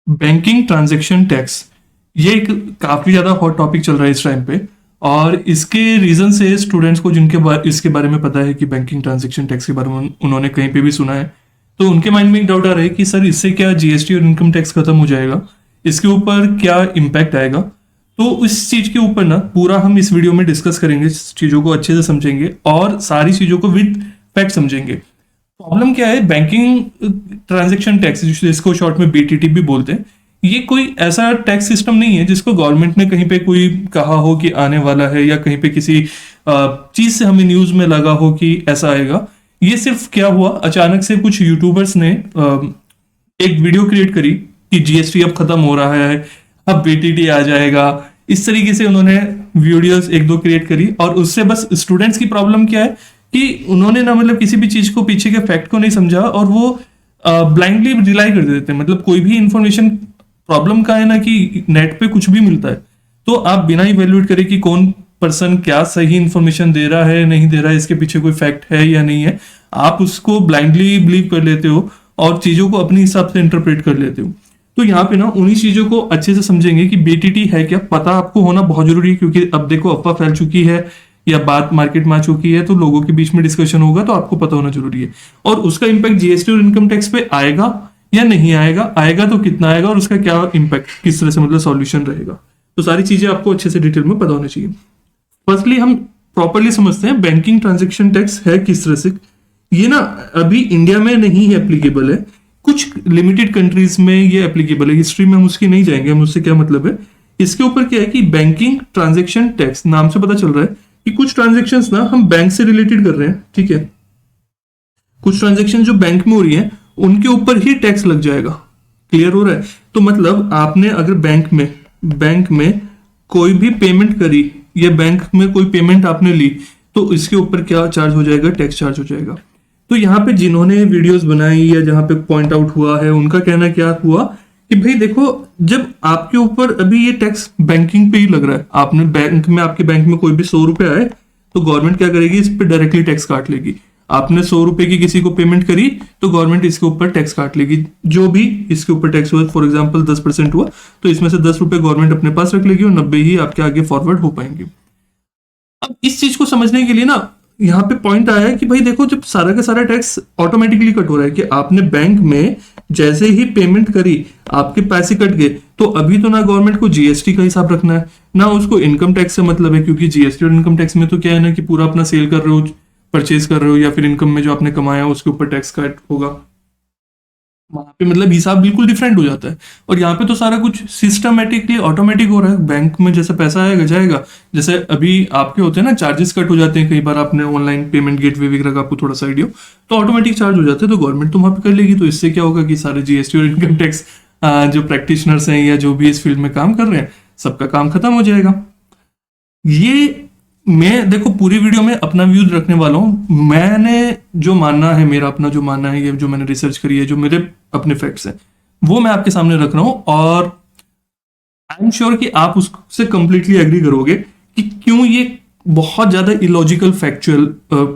Banking transaction tax ये एक काफी ज्यादा हॉट टॉपिक चल रहा है इस टाइम पे। और इसके रीजन से स्टूडेंट्स को इसके बारे में पता है कि बैंकिंग ट्रांजैक्शन टैक्स के बारे में उन्होंने कहीं पे भी सुना है, तो उनके माइंड में एक डाउट आ रहा है कि सर इससे क्या जीएसटी और इनकम टैक्स खत्म हो जाएगा, इसके ऊपर क्या इम्पैक्ट आएगा। तो इस चीज के ऊपर ना पूरा हम इस वीडियो में डिस्कस करेंगे, इस चीजों को अच्छे से समझेंगे और सारी चीजों को विद फैक्ट समझेंगे। प्रॉब्लम क्या है, बैंकिंग ट्रांजैक्शन टैक्स जिसको शॉर्ट में बीटीटी भी बोलते हैं, ये कोई ऐसा टैक्स सिस्टम नहीं है जिसको गवर्नमेंट ने कहीं पे कोई कहा हो कि आने वाला है, या कहीं पे किसी चीज से हमें न्यूज में लगा हो कि ऐसा आएगा। ये सिर्फ क्या हुआ, अचानक से कुछ यूट्यूबर्स ने एक वीडियो क्रिएट करी कि जीएसटी अब खत्म हो रहा है, अब बीटीटी आ जाएगा। इस तरीके से उन्होंने वीडियोस एक दो क्रिएट करी, और उससे बस स्टूडेंट्स की प्रॉब्लम क्या है कि उन्होंने ना मतलब किसी भी चीज को, पीछे के फैक्ट को नहीं समझा, और वो ब्लाइंडली रिलाई कर देते हैं। मतलब कोई भी इंफॉर्मेशन, प्रॉब्लम का है ना कि नेट पे कुछ भी मिलता है, तो आप बिना इवेल्युएट करे कि कौन पर्सन क्या सही इंफॉर्मेशन दे रहा है नहीं दे रहा है, इसके पीछे कोई फैक्ट है या नहीं है, आप उसको ब्लाइंडली बिलीव कर लेते हो और चीजों को अपने हिसाब से इंटरप्रेट कर लेते हो। तो यहाँ पे ना उन्हीं चीजों को अच्छे से समझेंगे कि बीटीटी है क्या, पता आपको होना बहुत जरूरी है, क्योंकि अब देखो अफवाह फैल चुकी है या बात मार्केट में आ चुकी है, तो लोगों के बीच में डिस्कशन होगा, तो आपको पता होना जरूरी है। और उसका इम्पैक्ट जीएसटी और इनकम टैक्स पे आएगा या नहीं आएगा, आएगा तो कितना आएगा, और उसका क्या इम्पैक्ट, किस तरह से मतलब सॉल्यूशन रहेगा। तो सारी चीजें आपको अच्छे से डिटेल में पता होनी चाहिए। फर्स्टली हम प्रॉपरली समझते हैं बैंकिंग ट्रांजैक्शन टैक्स है किस तरह से। ये ना अभी इंडिया में नहीं है एप्लीकेबल है, कुछ लिमिटेड कंट्रीज में ये एप्लीकेबल है। हिस्ट्री में हम उसकी नहीं जाएंगे, हम उससे क्या मतलब है। इसके ऊपर क्या है कि बैंकिंग ट्रांजैक्शन टैक्स नाम से पता चल रहा है कि कुछ ट्रांजैक्शंस ना हम बैंक से रिलेटेड कर रहे हैं, ठीक है। कुछ ट्रांजैक्शन जो बैंक में हो रही है उनके ऊपर ही टैक्स लग जाएगा। क्लियर हो रहा है। तो मतलब आपने अगर बैंक में कोई भी पेमेंट करी या बैंक में कोई पेमेंट आपने ली, तो इसके ऊपर क्या चार्ज हो जाएगा, टैक्स चार्ज हो जाएगा। तो यहाँ पे जिन्होंने वीडियोस बनाई या जहां पे पॉइंट आउट हुआ है, उनका कहना क्या हुआ कि भाई देखो, जब आपके ऊपर अभी ये टैक्स बैंकिंग पे ही लग रहा है, आपने आपके बैंक में कोई भी 100 रुपए आए, तो गवर्नमेंट क्या करेगी, इस पे डायरेक्टली टैक्स काट लेगी। आपने 100 रुपए की किसी को पेमेंट करी, तो गवर्नमेंट इसके ऊपर टैक्स काट लेगी। जो भी इसके ऊपर टैक्स हुआ, फॉर एग्जांपल 10% हुआ, तो इसमें से 10 रुपए गवर्नमेंट अपने पास रख लेगी और 90 ही आपके आगे फॉरवर्ड हो पाएंगे। अब इस चीज को समझने के लिए ना यहाँ पे पॉइंट आया है कि भाई देखो, जब सारा का सारा टैक्स ऑटोमेटिकली कट हो रहा है कि आपने बैंक में जैसे ही पेमेंट करी आपके पैसे कट गए, तो अभी तो ना गवर्नमेंट को जीएसटी का हिसाब रखना है, ना उसको इनकम टैक्स से मतलब है, क्योंकि जीएसटी और इनकम टैक्स में तो क्या है ना कि पूरा अपना सेल कर रहे हो, परचेज कर रहे हो, या फिर इनकम में जो आपने कमाया उसके ऊपर टैक्स कट होगा। वहां पे मतलब हिसाब बिल्कुल डिफरेंट हो जाता है। और यहाँ पे तो सारा कुछ सिस्टमेटिकली ऑटोमेटिक हो रहा है। बैंक में जैसे पैसा आएगा जाएगा, जैसे अभी आपके होते हैं ना चार्जेस कट हो जाते हैं, कई बार आपने ऑनलाइन पेमेंट गेटवे वगैरह का आपको थोड़ा सा आइडिया, तो ऑटोमेटिक चार्ज हो जाते हैं, तो गवर्नमेंट तो वहां पे कर लेगी। तो इससे क्या होगा कि सारे जीएसटी और इनकम टैक्स जो प्रैक्टिशनर्स हैं या जो भी इस फील्ड में काम कर रहे हैं, सबका काम खत्म हो जाएगा। ये मैं देखो पूरी वीडियो में अपना व्यूज रखने वाला हूँ। मैंने जो मानना है, मेरा अपना जो मानना है, ये जो मैंने रिसर्च करी है, जो मेरे अपने फैक्ट्स हैं, वो मैं आपके सामने रख रहा हूँ। और आई एम श्योर कि आप उससे कंप्लीटली एग्री करोगे कि क्यों ये बहुत ज्यादा इलॉजिकल फैक्चुअल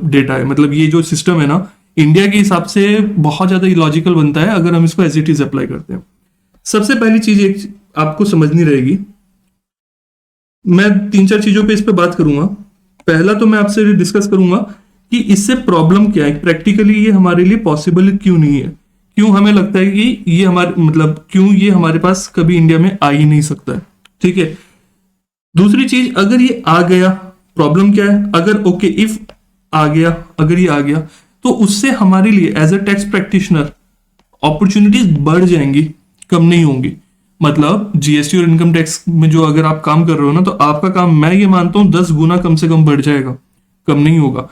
डेटा है। मतलब ये जो सिस्टम है ना, इंडिया के हिसाब से बहुत ज्यादा इलॉजिकल बनता है अगर हम इसको एज इट इज अप्लाई करते हैं। सबसे पहली चीज एक आपको समझनी रहेगी, मैं 3-4 चीजों पे इस पे बात करूंगा। पहला तो मैं आपसे डिस्कस करूंगा कि इससे प्रॉब्लम क्या है, प्रैक्टिकली ये हमारे लिए पॉसिबल क्यों नहीं है, क्यों हमें लगता है कि ये हमारे मतलब क्यों ये हमारे पास कभी इंडिया में आ ही नहीं सकता है, ठीक है। दूसरी चीज, अगर ये आ गया, प्रॉब्लम क्या है, अगर ओके इफ आ गया, अगर ये आ गया, तो उससे हमारे लिए as a tax practitioner opportunities बढ़ जाएंगी, कम नहीं होंगी। मतलब जीएसटी और इनकम टैक्स में जो अगर आप काम कर रहे हो ना, तो आपका काम मैं ये मानता हूं 10 गुना कम से कम बढ़ जाएगा, कम नहीं होगा।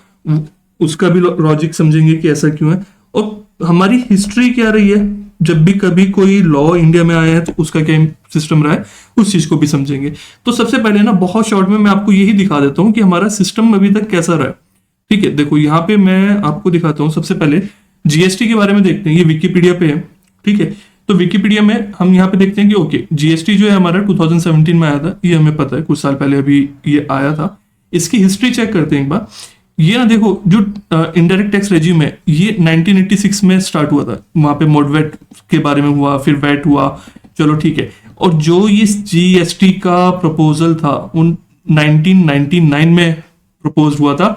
उसका भी लॉजिक समझेंगे कि ऐसा क्यों है, और हमारी हिस्ट्री क्या रही है, जब भी कभी कोई लॉ इंडिया में आया है तो उसका क्या सिस्टम रहा है, उस चीज को भी समझेंगे। तो सबसे पहले ना बहुत शॉर्ट में मैं आपको यही दिखा देता हूँ कि हमारा सिस्टम अभी तक कैसा रहा है, ठीक है। देखो यहाँ पे मैं आपको दिखाता हूँ। सबसे पहले जीएसटी के बारे में देखते हैं, ये विकिपीडिया पे है, ठीक है। तो विकिपीडिया में हम यहाँ पे देखते हैं कि ओके जीएसटी जो है हमारा 2017 में आया था, ये हमें पता है, कुछ साल पहले अभी ये आया था। इसकी हिस्ट्री चेक करते हैं एक बार। ये ना देखो, जो इनडायरेक्ट टैक्स रेजिम है, ये 1986 में स्टार्ट हुआ था। वहां पे मोडवेट के बारे में हुआ, फिर वैट हुआ, चलो ठीक है। और जो ये जीएसटी का प्रपोजल था उन 1999 में प्रपोज हुआ था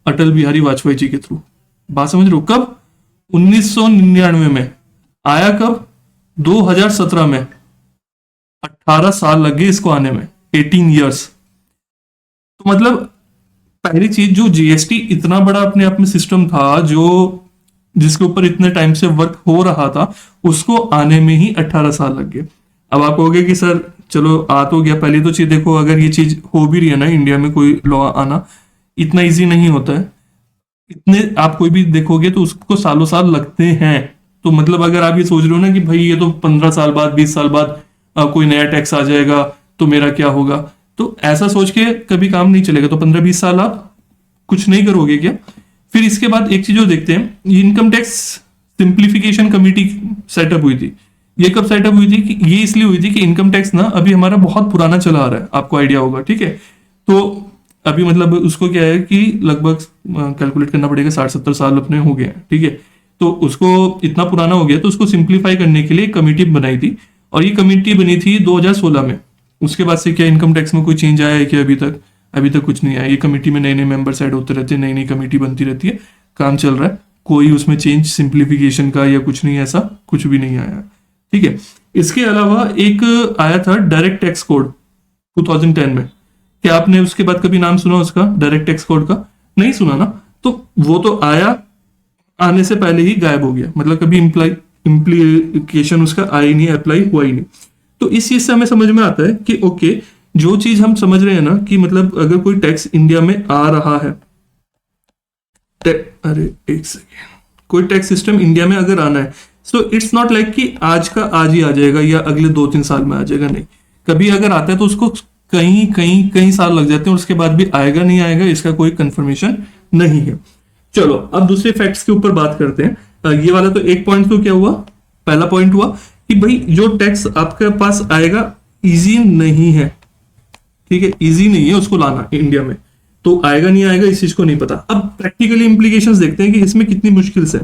अटल बिहारी वाजपेयी जी के थ्रू। बात समझ रहे हो? कब? 1999 में। आया कब? 2017 में। 18 साल लग गए इसको आने में, 18 इयर्स। तो मतलब पहली चीज, जो जीएसटी इतना बड़ा अपने आप में सिस्टम था, जो जिसके ऊपर इतने टाइम से वर्क हो रहा था, उसको आने में ही 18 साल लग गए। अब आप कहोगे कि सर चलो आ तो गया, पहले तो चीज देखो, अगर ये चीज हो भी रही है ना इंडिया में, कोई लॉ आना इतना इजी नहीं होता है। इतने आप कोई भी देखोगे तो उसको सालों साल लगते हैं। तो मतलब अगर आप ये सोच रहे हो ना कि भाई ये तो 15 साल बाद 20 साल बाद कोई नया टैक्स आ जाएगा तो मेरा क्या होगा, तो ऐसा सोच के कभी काम नहीं चलेगा। तो 15-20 साल आप कुछ नहीं करोगे क्या? फिर इसके बाद एक चीज जो देखते हैं, income tax simplification committee setup हुई थी। ये कब सेटअप हुई थी? कि ये इसलिए हुई थी कि इनकम टैक्स ना अभी हमारा बहुत पुराना चला आ रहा है, आपको आइडिया होगा, ठीक है। तो अभी मतलब उसको क्या है कि लगभग कैलकुलेट करना पड़ेगा, 60-70 साल अपने हो गए हैं, ठीक है। तो उसको इतना पुराना हो गया, तो उसको सिंप्लीफाई करने के लिए एक कमेटी बनाई थी, और ये कमेटी बनी थी 2016 में। उसके बाद से क्या इनकम टैक्स में कोई चेंज आया है कि अभी तक कुछ नहीं आया। ये कमेटी में नए नए मेंबर्स ऐड होते रहते हैं, नई नई कमेटी बनती रहती है, काम चल रहा है, कोई उसमें चेंज सिंप्लीफिकेशन का या कुछ नहीं, ऐसा कुछ भी नहीं आया, ठीक है। इसके अलावा एक आया था डायरेक्ट टैक्स कोड 2010 में। क्या आपने उसके बाद कभी नाम सुना उसका, डायरेक्ट टैक्स कोड का? नहीं सुना ना। तो वो तो आया, आने से पहले ही गायब हो गया, मतलब कभी इम्प्लीकेशन उसका आया ही नहीं, अप्लाई हुआ ही नहीं। तो इस चीज से हमें समझ में आता है कि ओके, जो चीज हम समझ रहे हैं ना कि मतलब अगर कोई टैक्स इंडिया में आ रहा है, अरे एक सेकेंड, कोई टैक्स सिस्टम इंडिया में अगर आना है, सो इट्स नॉट लाइक कि आज का आज ही आ जाएगा या अगले 2-3 साल में आ जाएगा, नहीं। कभी अगर आता है तो उसको कई साल लग जाते हैं, और उसके बाद भी आएगा नहीं आएगा इसका कोई कंफर्मेशन नहीं है। चलो अब दूसरे फैक्ट्स के ऊपर बात करते हैं। ये वाला तो एक पॉइंट तो क्या हुआ, पहला पॉइंट हुआ कि भाई जो टैक्स आपके पास आएगा इजी नहीं है, ठीक है, इजी नहीं है उसको लाना इंडिया में। तो आएगा नहीं आएगा इस चीज को नहीं पता। अब प्रैक्टिकली इंप्लीकेशंस देखते हैं कि इसमें कितनी मुश्किल से।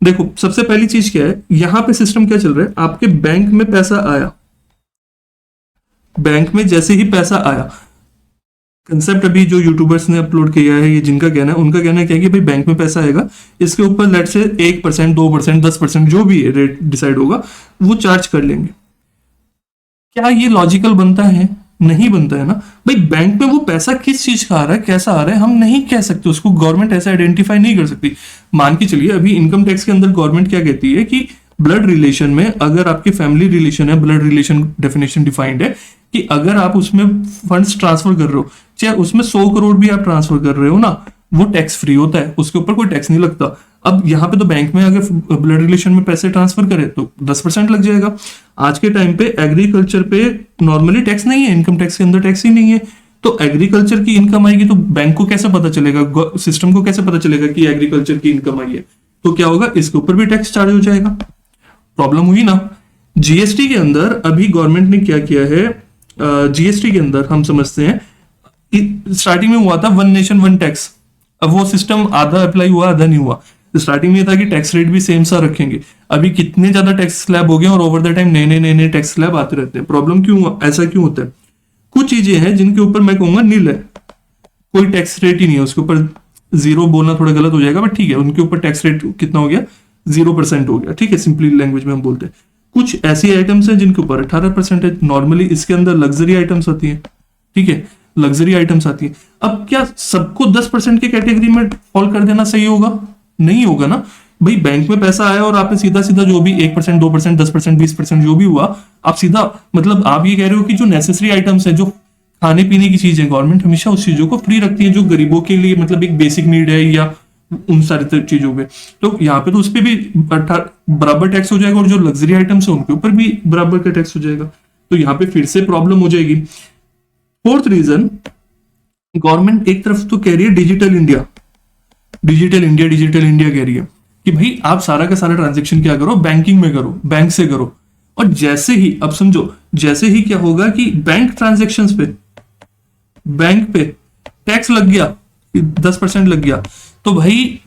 देखो सबसे पहली चीज क्या है, यहां पे सिस्टम क्या चल रहा है, आपके बैंक में पैसा आया, बैंक में जैसे ही पैसा आया, कंसेप्ट अभी जो यूट्यूबर्स ने अपलोड किया है, ये जिनका कहना है, उनका कहना क्या है कि भाई बैंक में पैसा आएगा, इसके ऊपर लेट से 1%, 2%, 10% जो भी रेट डिसाइड होगा वो चार्ज कर लेंगे। क्या ये लॉजिकल बनता है? नहीं बनता है ना भाई। बैंक में वो पैसा किस चीज का आ रहा है, कैसा आ रहा है, हम नहीं कह सकते, उसको गवर्नमेंट ऐसा आइडेंटिफाई नहीं कर सकती। मान के चलिए अभी इनकम टैक्स के अंदर गवर्नमेंट क्या कहती है कि ब्लड रिलेशन में, अगर आपके फैमिली रिलेशन है, ब्लड रिलेशन डेफिनेशन डिफाइंड है कि अगर आप उसमें फंड्स ट्रांसफर कर रहे हो, चाहे उसमें 100 करोड़ भी आप ट्रांसफर कर रहे हो ना, वो टैक्स फ्री होता है, उसके ऊपर कोई टैक्स नहीं लगता। अब यहाँ पे तो बैंक में अगर ब्लड रिलेशन में पैसे ट्रांसफर करे तो 10% लग जाएगा। आज के टाइम पे एग्रीकल्चर पे नॉर्मली टैक्स नहीं है, इनकम टैक्स के अंदर टैक्स ही नहीं है। तो एग्रीकल्चर की इनकम आएगी तो बैंक को कैसे पता चलेगा, सिस्टम को कैसे पता चलेगा कि एग्रीकल्चर की इनकम आई है? तो क्या होगा, इसके ऊपर भी टैक्स चार्ज हो जाएगा। प्रॉब्लम हुई ना। जीएसटी के अंदर अभी गवर्नमेंट ने क्या किया है, जीएसटी के अंदर हम समझते हैं स्टार्टिंग में हुआ था वन नेशन वन टैक्स। अब वो सिस्टम आधा अप्लाई हुआ आधा नहीं हुआ। स्टार्टिंग में ये था कि टैक्स रेट भी सेम सा रखेंगे। अभी कितने ज्यादा टैक्स स्लैब हो गए और ओवर द टाइम नए टैक्स स्लैब आते रहते हैं। प्रॉब्लम क्यों हुआ, ऐसा क्यों होता है? कुछ चीजें हैं जिनके ऊपर मैं कहूंगा नील है, कोई टैक्स रेट ही नहीं है, उसके ऊपर जीरो बोलना थोड़ा गलत हो जाएगा, बट ठीक है, उनके ऊपर टैक्स रेट कितना हो गया, 0% हो गया, ठीक है, सिंपली लैंग्वेज में हम बोलते हैं। कुछ ऐसी आइटम्स हैं जिनके ऊपर 18% है। नॉर्मली इसके अंदर लग्जरी आइटम्स आती है, ठीक है, लग्जरी आइटम्स आती है। अब क्या सबको 10% के कैटेगरी में फॉल कर देना सही होगा? नहीं होगा ना भाई। बैंक में पैसा आया और आपने सीधा सीधा जो भी 1%, 2%, 10%, 20% जो भी हुआ, आप सीधा मतलब आप ये कह रहे हो कि जो नेसेसरी आइटम्स है, जो खाने पीने की चीजें, गवर्नमेंट हमेशा उस चीजों को फ्री रखती है जो गरीबों के लिए मतलब एक बेसिक नीड है, या उन सारी चीजों पे। तो यहाँ पे तो उस पर भी बराबर टैक्स हो जाएगा, और जो लग्जरी आइटम्स है उनके ऊपर भी बराबर का टैक्स हो जाएगा। तो यहाँ पे फिर से प्रॉब्लम हो जाएगी। फोर्थ रीजन, गवर्नमेंट एक तरफ तो कह रही है डिजिटल इंडिया कह रही है कि भाई आप सारा का सारा ट्रांजेक्शन क्या करो, बैंकिंग में करो, बैंक से करो। और जैसे ही, अब समझो, जैसे ही क्या होगा कि बैंक ट्रांजेक्शन्स पे, बैंक पे टैक्स लग गया, 10% लग गया, तो भाई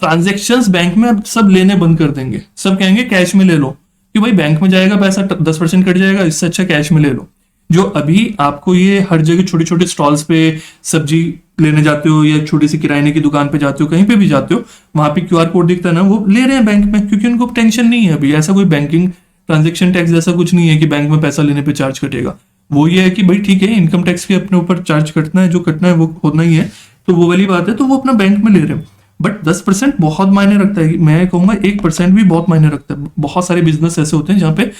ट्रांजेक्शन्स बैंक में अब सब लेने बंद कर देंगे। सब कहेंगे कैश में ले लो, कि भाई बैंक में जाएगा पैसा 10% कट जाएगा, इससे अच्छा कैश में ले लो। जो अभी आपको ये हर जगह छोटे छोटे स्टॉल्स पे सब्जी लेने जाते हो या छोटी सी किराने की दुकान पे जाते हो, कहीं पे भी जाते हो, वहां पे क्यूआर कोड दिखता है ना, वो ले रहे हैं बैंक में, क्योंकि उनको टेंशन नहीं है अभी। ऐसा कोई बैंकिंग ट्रांजेक्शन टैक्स जैसा कुछ नहीं है कि बैंक में पैसा लेने पे चार्ज कटेगा। वो ये है कि भाई ठीक है, इनकम टैक्स भी अपने ऊपर चार्ज कटना है, जो कटना है वो होना ही है, तो वो वाली बात है, तो वो अपना बैंक में ले रहे हैं। बट 10% बहुत मायने रखता है, मैं कहूंगा 1% भी बहुत मायने रखता है। बहुत सारे बिजनेस ऐसे होते हैं जहाँ पे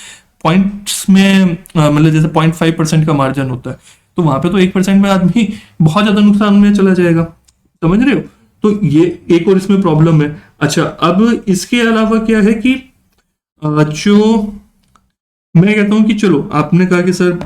पॉइंट्स में मतलब जैसे 0.5% का मार्जिन होता है, तो वहां पे तो 1% में आदमी बहुत ज्यादा नुकसान में चला जाएगा, समझ रहे हो? तो ये एक और इसमें प्रॉब्लम है। अच्छा, अब इसके अलावा क्या है कि जो मैं कहता हूं कि चलो आपने कहा कि सर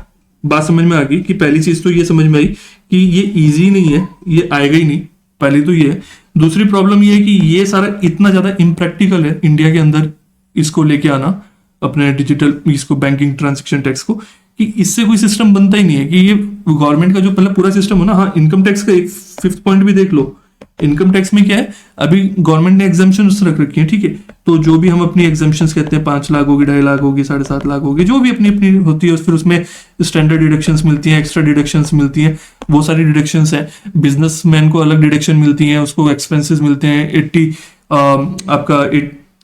बात समझ में आ गई, कि पहली चीज तो ये समझ में आई कि ये इजी नहीं है, ये आएगा ही नहीं, पहली तो ये है। दूसरी प्रॉब्लम ये है कि ये सारा इतना ज्यादा इम्प्रैक्टिकल है इंडिया के अंदर इसको लेके आना, अपने डिजिटल इसको बैंकिंग ट्रांजेक्शन टैक्स को, कि इससे कोई सिस्टम बनता ही नहीं है। कि ये गवर्नमेंट का जो पहले पूरा सिस्टम हो ना, हाँ इनकम टैक्स का एक 5th पॉइंट भी देख लो। इनकम टैक्स में क्या है, अभी गवर्नमेंट ने एग्जाम्पशन रख रखी है, ठीक है, तो जो भी हम अपनी एग्जाम्पशन कहते हैं, 5 लाख होगी, 2.5 लाख होगी, 7.5 लाख होगी, जो भी अपनी अपनी होती है, फिर उसमें स्टैंडर्ड डिडक्शंस मिलती हैं, एक्स्ट्रा डिडक्शंस मिलती हैं, वो सारी डिडक्शंस हैं। बिजनेसमैन को अलग डिडक्शन मिलती है, उसको एक्सपेंसेस मिलते हैं 80 आपका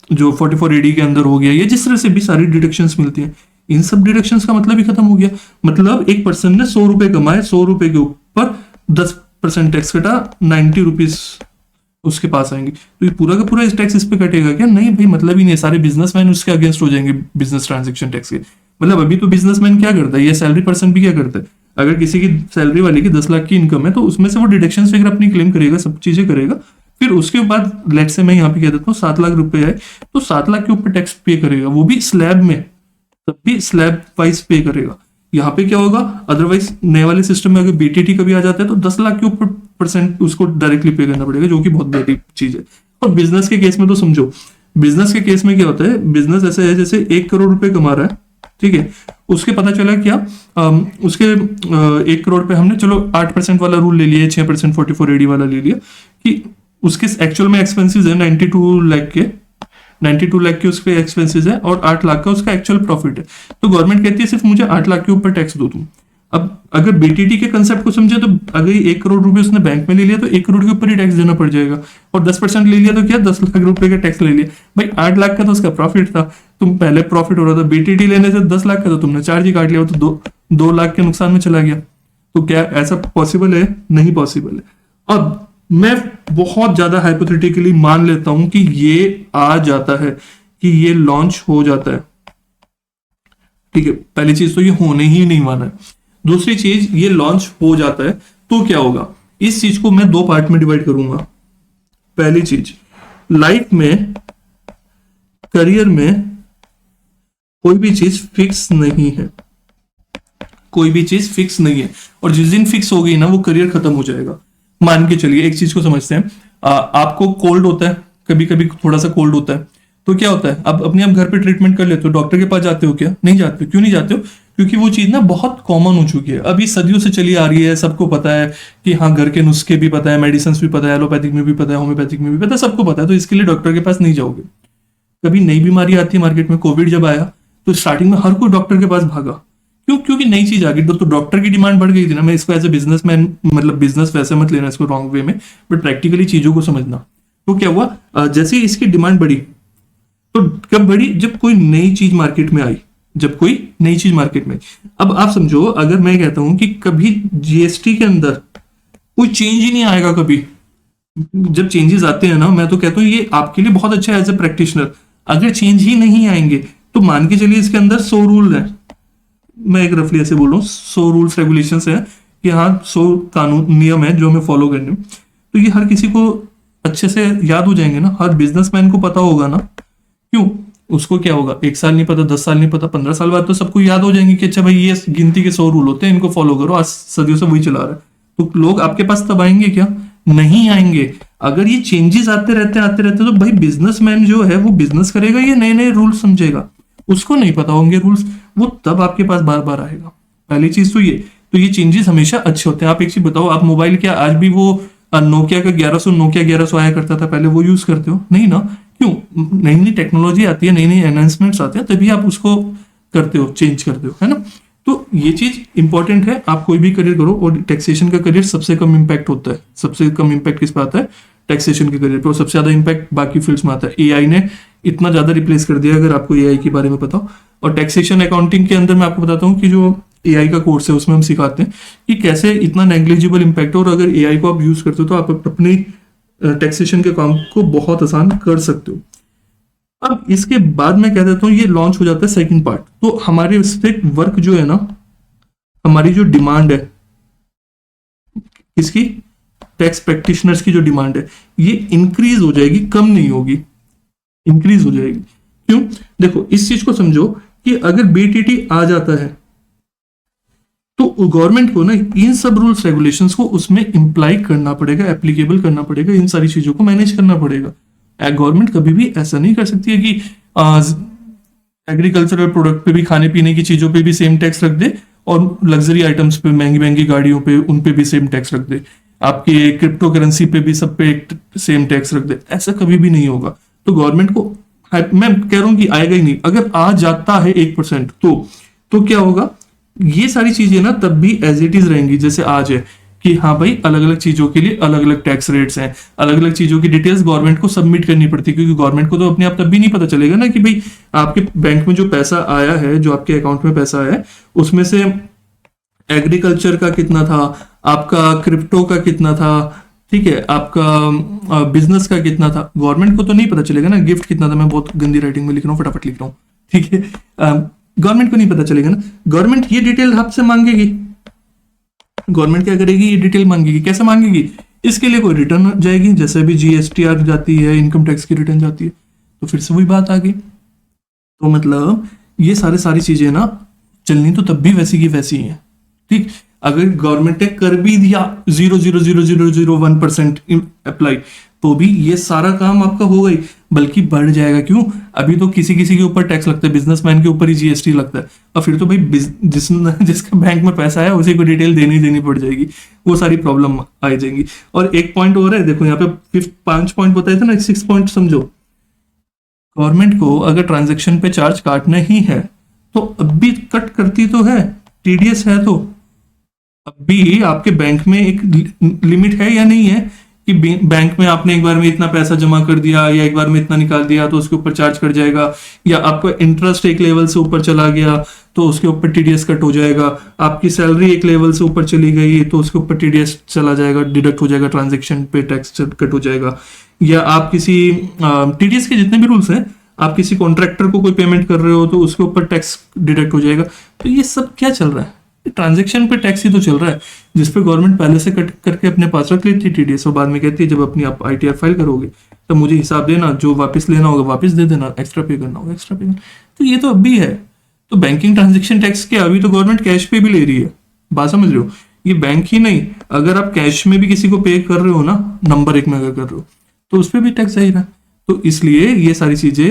जो 44AD के अंदर हो गया, ये जिस तरह से भी सारी डिडक्शंस मिलती हैं। इन सब डिडक्शंस का मतलब ही खत्म हो गया। मतलब एक पर्सन ने 100 रुपए कमाए, 100 रुपए के ऊपर 10% टैक्स कटा, 90 रुपीज उसके पास आएंगे, तो ये पूरा का पूरा इस टैक्स इस पे कटेगा क्या? नहीं भाई, मतलब ही नहीं। सारे बिजनेसमैन उसके अगेंस्ट हो जाएंगे बिजनेस ट्रांजेक्शन टैक्स के। मतलब अभी तो बिजनेसमैन क्या करता है, ये सैलरी पर्सन भी क्या करता है, अगर किसी की सैलरी वाले की 10 लाख की इनकम है, तो उसमें से वो डिडक्शन फिगर अपनी क्लेम करेगा, सब चीजें करेगा, फिर उसके बाद लेट से मैं यहाँ पे कह देता हूँ 7 लाख रुपए है, तो 7 लाख के ऊपर टैक्स पे करेगा, वो भी स्लैब में, तब भी स्लैब वाइज पे करेगा। यहाँ पे क्या होगा, अदरवाइज नए वाले सिस्टम में अगर बीटीटी कभी आ जाता है तो 10 लाख के ऊपर % उसको डायरेक्टली पे करना पड़ेगा, जो कि बहुत बड़ी चीज है। और बिजनेस के केस में तो समझो, बिजनेस के केस में क्या होता है, बिजनेस ऐसे है जैसे 1 करोड़ रुपए कमा रहा है, ठीक है, उसके पता चला क्या, उसके 1 करोड़ पे हमने चलो 8% वाला रूल ले लिया, 6% 44AD वाला ले लिया, कि उसके एक्चुअल में एक्सपेंसेस है 92 लाख के उसके एक्सपेंसेस है, और 8 लाख का उसका एक्चुअल प्रॉफिट है। तो गवर्नमेंट कहती है सिर्फ मुझे 8 लाख के ऊपर टैक्स दो तुम। अब अगर बीटीटी के कंसेप्ट को समझे तो अगर 1 करोड़ रुपए उसने बैंक में ले लिया तो 1 करोड़ के ऊपर ही टैक्स देना पड़ जाएगा, और 10% ले लिया तो क्या 10 लाख रुपए का टैक्स ले लिया। भाई 8 लाख का तो उसका प्रॉफिट था, तुम पहले प्रॉफिट हो रहा था, बीटीटी लेने से 10 लाख का तो तुमने चार्ज ही काट लिया, तो 2 लाख के नुकसान में चला गया। तो क्या ऐसा पॉसिबल है? नहीं पॉसिबल है। अब मैं बहुत ज्यादा हाइपोथेटिकली मान लेता हूं कि ये आ जाता है, कि ये लॉन्च हो जाता है, ठीक है, पहली चीज तो ये होने ही नहीं वाला है। दूसरी चीज, ये लॉन्च हो जाता है तो क्या होगा, इस चीज को मैं 2 पार्ट में डिवाइड करूंगा। पहली चीज, लाइफ में, करियर में कोई भी चीज फिक्स नहीं है, कोई भी चीज फिक्स नहीं है, और जिस दिन फिक्स हो गई ना वो करियर खत्म हो जाएगा। मान के चलिए एक चीज को समझते हैं, आपको कोल्ड होता है, कभी कभी थोड़ा सा कोल्ड होता है, तो क्या होता है, आप अपने आप घर पे ट्रीटमेंट कर लेते हो, डॉक्टर के पास जाते हो क्या? नहीं जाते हो। क्यों नहीं जाते हो? क्योंकि वो चीज ना बहुत कॉमन हो चुकी है, अभी सदियों से चली आ रही है, सबको पता है कि हाँ घर के नुस्खे भी पता है, मेडिसिन भी पता है, एलोपैथिक में भी पता है, होम्योपैथिक में भी पता है, सबको पता है, तो इसके लिए डॉक्टर के पास नहीं जाओगे। कभी नई बीमारी आती है मार्केट में, कोविड जब आया तो स्टार्टिंग में हर कोई डॉक्टर के पास भागा, क्यों? क्योंकि नई चीज आ गई, तो डॉक्टर की डिमांड बढ़ गई थी ना। मैं इसको एज ए बिजनेसमैन, मतलब बिजनेस वैसे मत लेना इसको रॉन्ग वे में, बट प्रैक्टिकली चीजों को समझना। तो क्या हुआ, जैसे ही इसकी डिमांड बढ़ी, तो कब बढ़ी, जब कोई नई चीज मार्केट में आई, जब कोई नई चीज मार्केट में। अब आप समझो, अगर मैं कहता हूं कि कभी जीएसटी के अंदर कोई चेंज ही नहीं आएगा कभी, जब चेंजेस आते हैं ना, मैं तो कहता हूं ये आपके लिए बहुत अच्छा है एज ए प्रैक्टिशनर। अगर चेंज ही नहीं आएंगे तो मान के चलिए इसके अंदर 100 रूल है, मैं एक रफली ऐसे बोल रहा हूँ, 100 रूल्स रेगुलेशंस है कि हाँ 100 कानून नियम है जो हमें फॉलो करने, तो ये हर किसी को अच्छे से याद हो जाएंगे ना, हर बिजनेसमैन को पता होगा ना। क्यों? उसको क्या होगा, 1 साल नहीं पता, 10 साल नहीं पता, 15 साल बाद तो सबको याद हो जाएंगे कि अच्छा भाई ये गिनती के 100 रूल होते हैं, इनको फॉलो करो, आज सदियों से वही चला रहा है। तो लोग आपके पास तब आएंगे क्या? नहीं आएंगे। अगर ये चेंजेस आते रहते तो भाई बिजनेसमैन जो है वो बिजनेस करेगा, ये नए नए रूल्स समझेगा, उसको नहीं पता होंगे रूल्स, वो तब आपके पास बार बार आएगा। पहली चीज तो ये चेंजेस हमेशा अच्छे होते हैं। आप एक चीज बताओ, आप मोबाइल क्या आज भी वो नोकिया का 1100 आया करता था पहले, वो यूज करते हो? नहीं ना। क्यों? नई नई टेक्नोलॉजी आती है, नई नई एनहांसमेंट्स आते हैं, तभी आप उसको करते हो, चेंज करते हो, है ना। तो ये चीज इंपॉर्टेंट है, आप कोई भी करियर करो, और टैक्सेशन का करियर सबसे कम इम्पैक्ट होता है। सबसे कम इम्पैक्ट किस पे आता है? टैक्सेशन के करियर पे। और सबसे ज्यादा इम्पैक्ट बाकी फील्ड्स में आता है। एआई ने इतना ज्यादा रिप्लेस कर दिया, अगर आपको एआई के बारे में पता हो। और टैक्सेशन अकाउंटिंग के अंदर मैं आपको बताता हूँ कि जो एआई का कोर्स है उसमें हम सिखाते हैं कि कैसे इतना नेग्लिजिबल इम्पैक्ट हो, और अगर एआई को आप यूज करते हो तो आप अपनी टैक्सेशन के काम को बहुत आसान कर सकते हो। अब इसके बाद मैं कह देता हूँ ये लॉन्च हो जाता है सेकंड पार्ट। तो हमारे इस पे वर्क जो है ना, हमारी जो डिमांड है इसकी, टैक्स प्रैक्टिशनर्स की जो डिमांड है, ये इंक्रीज हो जाएगी, कम नहीं होगी, इंक्रीज हो जाएगी। क्यों? देखो इस चीज को समझो कि अगर बीटीटी आ जाता है तो गवर्नमेंट को ना इन सब रूल्स रेगुलेशंस को उसमें इम्प्लाई करना पड़ेगा, एप्लीकेबल करना पड़ेगा, इन सारी चीजों को मैनेज करना पड़ेगा। गवर्नमेंट कभी भी ऐसा नहीं कर सकती है कि एग्रीकल्चरल प्रोडक्ट पे भी, खाने पीने की चीजों पे भी सेम टैक्स रख दे, और लग्जरी आइटम्स पे, महंगी महंगी गाड़ियों पे, उन पे भी सेम टैक्स रख दे, आपके क्रिप्टो करेंसी पे भी सब पे सेम टैक्स रख दे। ऐसा कभी भी नहीं होगा। तो गवर्नमेंट को, मैं कह रहा हूं कि आएगा ही नहीं। अगर आ जाता है 1% तो क्या होगा? ये सारी चीजें ना तब भी एज इट इज रहेंगी जैसे आज है, कि हाँ भाई अलग अलग चीजों के लिए अलग अलग टैक्स रेट्स हैं, अलग अलग चीजों की डिटेल्स गवर्नमेंट को सबमिट करनी पड़ती है, क्योंकि गवर्नमेंट को तो अपने आप तब भी नहीं पता चलेगा ना कि भाई आपके बैंक में जो पैसा आया है, जो आपके अकाउंट में पैसा आया है, उसमें से एग्रीकल्चर का कितना था, आपका क्रिप्टो का कितना था, ठीक है, आपका बिजनेस का कितना था, गवर्नमेंट को तो नहीं पता चलेगा ना। गिफ्ट कितना था, मैं बहुत गंदी राइटिंग में लिख रहा हूँ, फटाफट लिख रहा हूँ, ठीक है। गवर्नमेंट को नहीं पता चलेगा ना। गवर्नमेंट ये डिटेल आपसे मांगेगी। गवर्नमेंट क्या करेगी? ये डिटेल मांगेगी। कैसे मांगेगी? इसके लिए कोई रिटर्न जाएगी, जैसे अभी जीएसटीआर जाती है, इनकम टैक्स की रिटर्न जाती है। तो फिर से वही बात आ गई। तो मतलब ये सारी चीजें ना चलनी तो तब भी वैसी की वैसी है, ठीक। अगर गवर्नमेंट ने कर भी दिया 0.00001% अप्लाई, तो भी ये सारा काम आपका हो गई, बल्कि बढ़ जाएगा। क्यों? अभी तो किसी किसी के ऊपर टैक्स लगता है, बिजनेसमैन के ऊपर ही जीएसटी लगता है, और फिर तो भाई जिसका बैंक में पैसा है उसी को डिटेल देनी पड़ जाएगी, वो सारी प्रॉब्लम आ जाएंगी। और एक पॉइंट और है, देखो यहाँ पे 5 पॉइंट बताए थे ना, 6 पॉइंट समझो। गवर्नमेंट को अगर ट्रांजेक्शन पे चार्ज काटना ही है तो अब भी कट करती तो है, टीडीएस है तो अब भी आपके बैंक में एक लिमिट है या नहीं है, कि बैंक में आपने एक बार में इतना पैसा जमा कर दिया या एक बार में इतना निकाल दिया तो उसके ऊपर चार्ज कट जाएगा, या आपका इंटरेस्ट एक लेवल से ऊपर चला गया तो उसके ऊपर टीडीएस कट हो जाएगा, आपकी सैलरी एक लेवल से ऊपर चली गई तो उसके ऊपर टीडीएस चला जाएगा, डिडक्ट हो जाएगा, ट्रांजेक्शन पे टैक्स कट हो जाएगा, या आप किसी टीडीएस के जितने भी रूल्स हैं, आप किसी कॉन्ट्रैक्टर को कोई पेमेंट कर रहे हो तो उसके ऊपर टैक्स डिडक्ट हो जाएगा। तो ये सब क्या चल रहा है? ट्रांजैक्शन पे टैक्स ही तो चल रहा है, जिसपे गवर्नमेंट पहले से कट करके अपने पास रख लेती है टीडीएस, और बाद में कहती है जब अपनी आप आईटीआर फाइल करोगे तो मुझे हिसाब देना, जो वापस लेना होगा वापस दे देना, एक्स्ट्रा पे करना होगा एक्स्ट्रा पे करना। तो ये तो अब भी है। तो बैंकिंग ट्रांजेक्शन टैक्स क्या, अभी तो गवर्नमेंट कैश पे भी ले रही है, बात समझ रहे हो? ये बैंक ही नहीं, अगर आप कैश में भी किसी को पे कर रहे हो ना, नंबर 1 में अगर कर रहे हो तो उस पर भी टैक्स आएगा। तो इसलिए ये सारी चीजें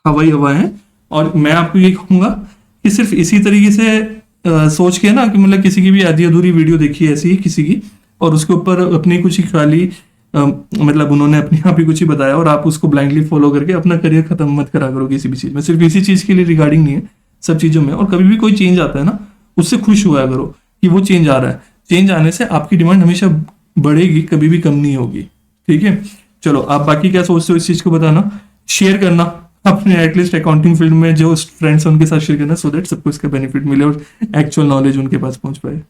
हवाई हवा है। और मैं आपको ये कहूंगा कि सिर्फ इसी तरीके से सोच के ना, कि मतलब किसी की भी आधी अधूरी वीडियो देखी ऐसी ही किसी की, और उसके ऊपर अपनी कुछ ही खाली मतलब उन्होंने अपने आप ही कुछ ही बताया, और आप उसको ब्लाइंडली फॉलो करके अपना करियर खत्म मत करा करो किसी भी चीज में। सिर्फ इसी चीज के लिए रिगार्डिंग नहीं है, सब चीजों में। और कभी भी कोई चेंज आता है ना, उससे खुश हुआ करो कि वो चेंज आ रहा है। चेंज आने से आपकी डिमांड हमेशा बढ़ेगी, कभी भी कम नहीं होगी, ठीक है। चलो, आप बाकी क्या सोचते हो इस चीज को बताना, शेयर करना अपने एटलीस्ट अकाउंटिंग फील्ड में जो फ्रेंड्स हैं उनके साथ शेयर करना, सो दैट सबको इसका बेनिफिट मिले और एक्चुअल नॉलेज उनके पास पहुंच पाए।